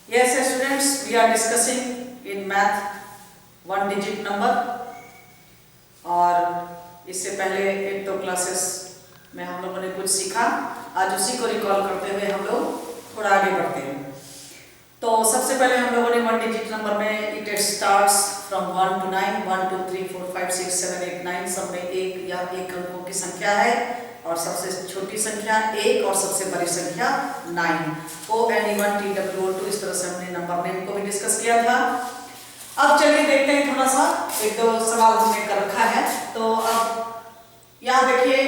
Yes, students, we are discussing in math one digit number और इससे पहले एक दो क्लासेस में हम लोगों ने कुछ सीखा। आज उसी को रिकॉल करते हुए हम लोग थोड़ा आगे बढ़ते हैं। तो सबसे पहले हम लोगों ने वन डिजिट नंबर में इट स्टार्ट्स फ्रॉम 1 to 9, 1 2 3 4 5 6 7 8 9 सब में एक या एक अंकों की संख्या है और सबसे छोटी संख्या 1 और सबसे बड़ी संख्या 9। ON1TWO2 इस तरह से हमने नंबर नेम को भी डिस्कस किया था। अब चलिए देखते हैं थोड़ा सा एक दो सवाल हमने कर रखा है। तो अब यहाँ देखिए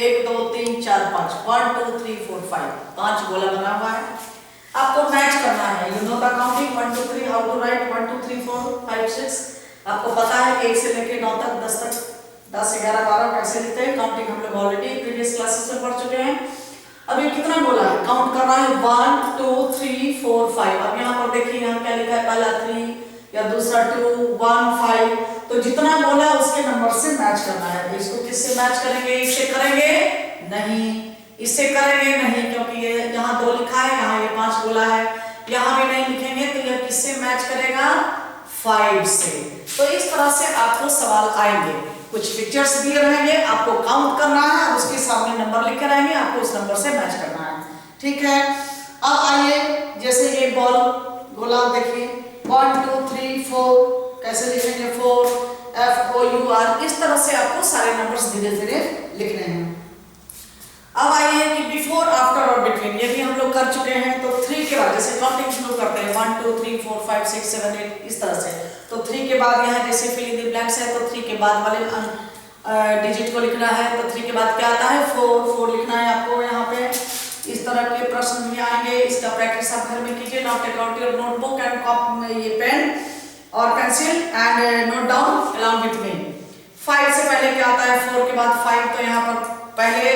1 2 3 4 5 1 2 3 4 5 5 गोला बना हुआ है। आपको मैच करना है। You know the counting 1 2 3 how to write 1 2 3 4 5 6। आपको पता है 1 से लेकर 9 तक 10 तक 10 11 12 कैसे लिखते हैं। काउंटिंग हम लोग ऑलरेडी प्रीवियस क्लासेस में पढ़ चुके हैं। अब ये कितना गोला है काउंट करना है 1 2 3 4 5। अब यहाँ पर देखिए यहाँ क्या लिखा है पहला 3 या दूसरा 2 1 5। तो जितना गोला उसके नंबर से मैच करना है। तो इसको किससे मैच करेंगे? इससे करेंगे नहीं, इससे करेंगे नहीं क्योंकि ये यहाँ 2 लिखा है, यहाँ ये 5 गोला है, यहाँ भी नहीं लिखेंगे। तो यह किससे मैच करेगा? 5 से। तो इस तरह से आपको सवाल आएंगे, कुछ पिक्चर्स दिए रहेंगे, आपको काउंट करना है, उसके सामने नंबर लिखे रहेंगे, आपको उस नंबर से मैच करना है। ठीक है। अब आइए जैसे ये बॉल गोला देखिए 1 2 3 4 कैसे लिखेंगे 4 FOUR। इस तरह से आपको सारे नंबर्स धीरे धीरे लिखने हैं। अब आइए कि बिफोर आफ्टर और बिटवीन ये भी हम लोग कर चुके हैं। तो 3 के बाद जैसे काउंटिंग हम लोग करते हैं 1 2 3 4 5 6 7 8 इस तरह से। तो 3 के बाद यहाँ जैसे फिल इन द ब्लैंक्स है तो 3 के बाद वाले डिजिट को लिखना है। तो 3 के बाद क्या आता है 4 लिखना है आपको। यहाँ पे इस तरह के प्रश्न भी आएंगे, इसका प्रैक्टिस आप घर में कीजिए। Now take out your notebook and ये पेन और pencil and note down along with me. 5 से पहले क्या आता है 4 के बाद 5। तो यहाँ पर पहले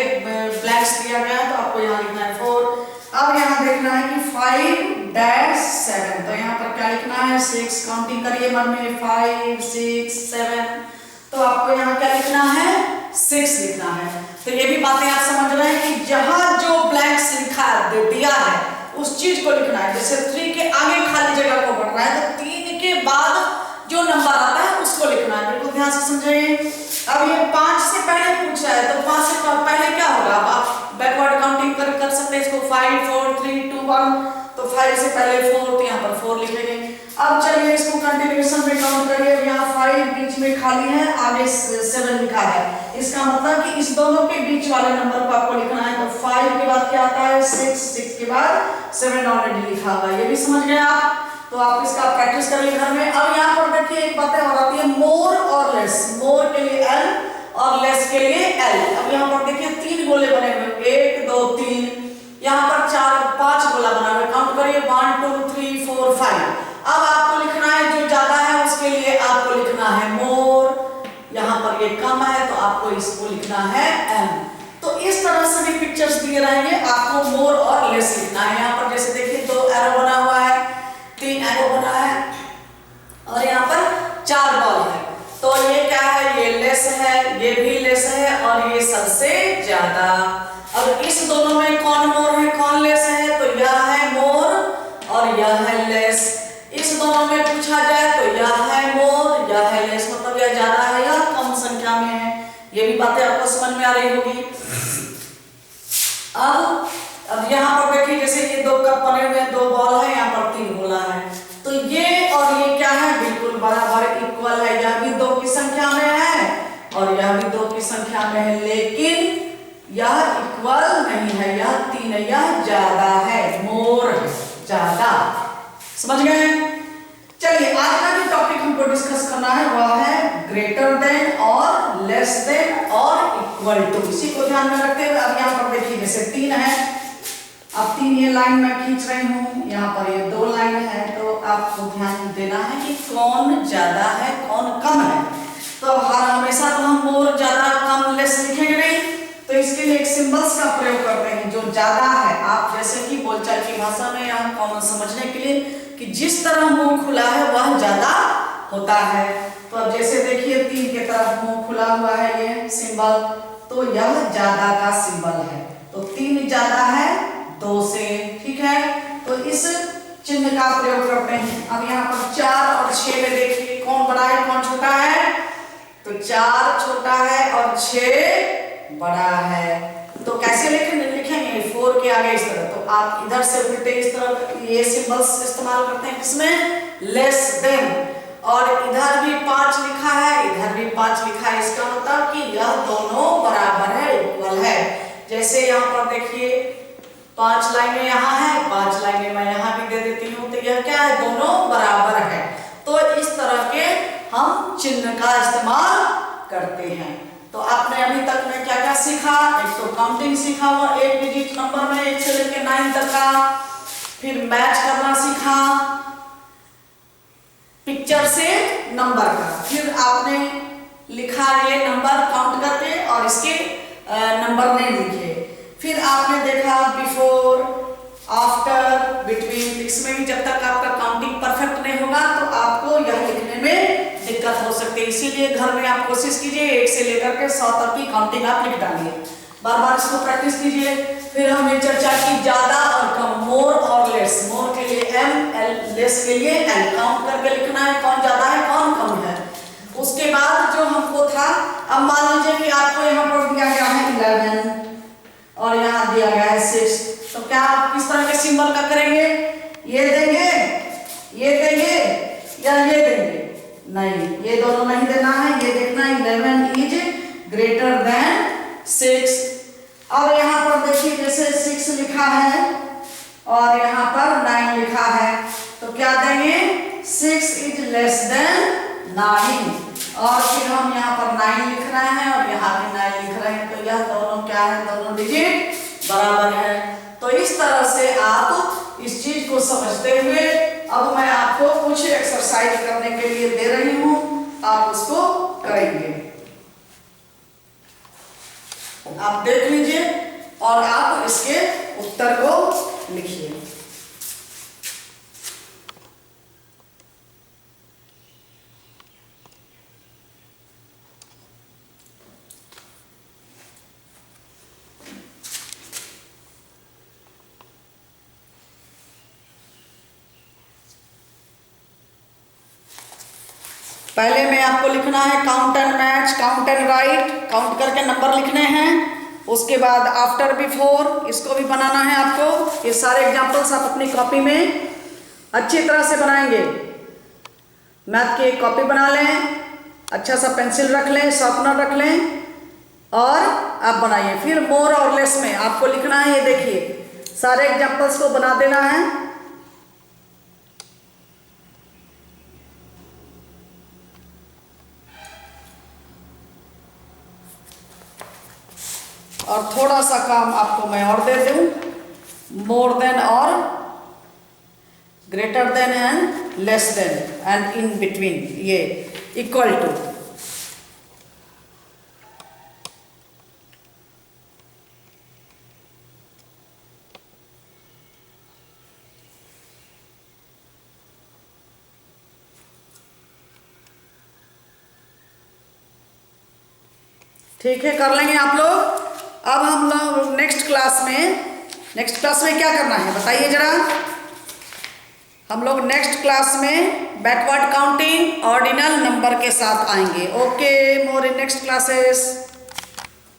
ब्लैंक्स दिया गया है तो आपको यहाँ लिखना है 4। अब यहाँ देखना है कि 5-7। तो यहाँ पर क्या लिखना है 6। काउंटिंग करिए मन में 5 6 7। तो आपको यहाँ क्या लिखना है 6 लिखना है। तो ये भी बातें आप समझ रहे हैं कि जहां जो ब्लैंक्स लिखा दिया है उस चीज को लिखना है। जैसे 3 के आगे खाली जगह को भरना है तो 3 के बाद जो नंबर आता है उसको लिखना है। बिल्कुल ध्यान से समझिए। अब ये 5 से पहले पूछा है तो 5 से पहले क्या होगा? आप बैकवर्ड काउंटिंग कर सकते हैं इसको 5 4 3 2 1। तो 5 से पहले 4 तो यहाँ पर 4 लिखेंगे। अब चलिए इसको कंटिन्यूएशन में काउंट करिए। यहाँ 5 बीच में खाली है, आगे 7 लिखा है। इसका मतलब कि इस दोनों के बीच वाले नंबर को आपको लिखना है। तो 5 के बाद क्या आता है 6 के बाद 7 ऑलरेडी लिखा हुआ है। ये भी समझ गए आप? तो आप इसका प्रैक्टिस करिए घर में। अब यहाँ पर देखिए एक बात और आती है मोर और लेस। मोर के लिए L और लेस के लिए L। अब यहाँ पर देखिए 3 गोले बने हुए 1 2 3। यहाँ पर 5 गोला बना हुआ। काउंट करिए 1 2 3 4 5। अब आपको लिखना है जो ज्यादा है उसके लिए आपको लिखना है मोर। यहाँ पर ये कम है तो आपको इसको लिखना है M। तो इस तरह से भी पिक्चर्स दिए रहेंगे, आपको मोर और लेस लिखना है। यहाँ पर जैसे देखिए 2 एरो बना हुआ है, 3 एरो बना है और यहाँ पर 4 बॉल है। तो ये क्या है? ये लेस है, ये भी लेस है और ये सबसे ज्यादा। अब इस दोनों में कौन मोर है कौन लेस है? तो यह है मोर और यह है लेस। इस दोनों में पूछा जाए तो यह है मोर, यह है लेस। मतलब यह ज्यादा है या कम संख्या में है। ये भी बातें आपको समझ में आ रही होगी। अब यहाँ पर देखिए जैसे ये 2 कप बने हुए हैं, 2 बॉल है, यहाँ पर 3 गोला है। तो ये और ये क्या है? बिल्कुल बराबर इक्वल है। यह भी 2 की संख्या में है और यह भी 2 की संख्या में है, लेकिन यह इक्वल नहीं है, यह 3 है, यह ज्यादा है, मोर ज्यादा। समझ गए? चलिए आज का जो टॉपिक हमको डिस्कस करना है वह है ग्रेटर देन और लेस देन और इक्वल टू। इसी को ध्यान में रखते हुए अब यहाँ पर देखिए जैसे 3 है। अब 3 ये लाइन मैं खींच रही हूँ, यहाँ पर ये 2 लाइन है। तो आपको ध्यान देना है कि कौन ज्यादा है कौन कम है। तो हर हमेशा तो हम मोर ज्यादा कम लेस लिखेंगे नहीं। तो इसके लिए एक सिंबल्स का प्रयोग करते हैं जो ज्यादा है। आप जैसे कि बोलचाल की भाषा में यहाँ कॉमन समझने के लिए कि जिस तरह मुंह खुला है वह ज्यादा होता है। तो अब जैसे देखिए 3 के तरफ मुंह खुला हुआ है ये सिंबल, तो यह ज्यादा का सिंबल है। तो 3 ज्यादा है 2 से। ठीक है। तो इस चिन्ह का प्रयोग करते हैं। अब यहाँ पर 4 और 6 में देखिए कौन बड़ा है कौन छोटा है। तो 4 छोटा है और 6 बड़ा है। तो कैसे लिखेंगे 4 के आगे इस तरह। तो आप इधर से उल्टे इस तरह ये सिंबल्स इस्तेमाल करते हैं किसमें, लेस देन। और इधर भी 5 लिखा है, इधर भी 5 लिखा है। इसका मतलब कि यह दोनों बराबर है, इक्वल है। जैसे यहाँ पर देखिए 5 लाइनें यहाँ है, 5 लाइनें मैं यहाँ भी दे देती हूँ। तो यह क्या है, दोनों बराबर है। तो इस तरह के हम चिन्ह का इस्तेमाल करते हैं। तो आपने अभी तक में क्या क्या सीखा, एक तो काउंटिंग सीखा हुआ 1 डिजिट नंबर में 1 से लेकर 9 तक का, फिर मैच करना सीखा पिक्चर से नंबर का, फिर आपने लिखा ये नंबर काउंट करके और इसके नंबर नहीं लिखे। फिर आपने देखा बिफोर, आफ्टर, बिटवीन। इसमें भी जब तक आपका काउंटिंग परफेक्ट नहीं होगा तो आपको यह लिखने में दिक्कत हो सकती है। इसीलिए घर में आप कोशिश कीजिए 1 से लेकर के 100 तक की काउंटिंग आप लिख डालिए, बार बार इसको प्रैक्टिस कीजिए। फिर हमने चर्चा की ज्यादा और कम, मोर और लेस। मोर के लिए M, लेस के लिए L। काउंट करके लिखना है कौन ज्यादा है कौन कम है। उसके बाद जो हमको था, अब मान लीजिए कि आपको यहाँ पर दिया गया है 11 और यहाँ दिया गया है 6। तो क्या आप किस तरह के सिंबल का करेंगे, ये देंगे, ये देंगे या ये देंगे? नहीं, ये दोनों नहीं देना है, ये देखना है 11 इज ग्रेटर देन 6। अब यहाँ पर देखिए जैसे 6 लिखा है और यहाँ पर 9 लिखा है, तो क्या देंगे, 6 इज लेस देन 9। और फिर हम यहाँ पर 9 लिख रहे हैं और यहाँ भी 9 लिख रहे हैं। तो यह दोनों क्या है, दोनों डिजिट बराबर है। तो इस तरह से आप इस चीज को समझते हुए अब मैं आपको कुछ एक्सरसाइज करने के लिए दे रही हूं, आप उसको करेंगे। आप देख लीजिए और आप इसके उत्तर को लिखिए। पहले में आपको लिखना है count and match, count and right, count करके नंबर लिखने हैं। उसके बाद आफ्टर, बिफोर, इसको भी बनाना है आपको। ये सारे एग्जांपल्स आप अपनी कॉपी में अच्छी तरह से बनाएंगे। मैथ की एक कॉपी बना लें, अच्छा सा पेंसिल रख लें, शार्पनर रख लें और आप बनाइए। फिर मोर और लेस में आपको लिखना है, ये देखिए सारे एग्जांपल्स को बना देना है। और थोड़ा सा काम आपको मैं और दे दूं, मोर देन और greater than and less than and in between, ये इक्वल टू। ठीक है, कर लेंगे आप लोग। अब हम लोग नेक्स्ट क्लास में क्या करना है बताइए जरा। हम लोग नेक्स्ट क्लास में बैकवर्ड काउंटिंग ऑर्डिनल नंबर के साथ आएंगे। Okay, more in next classes.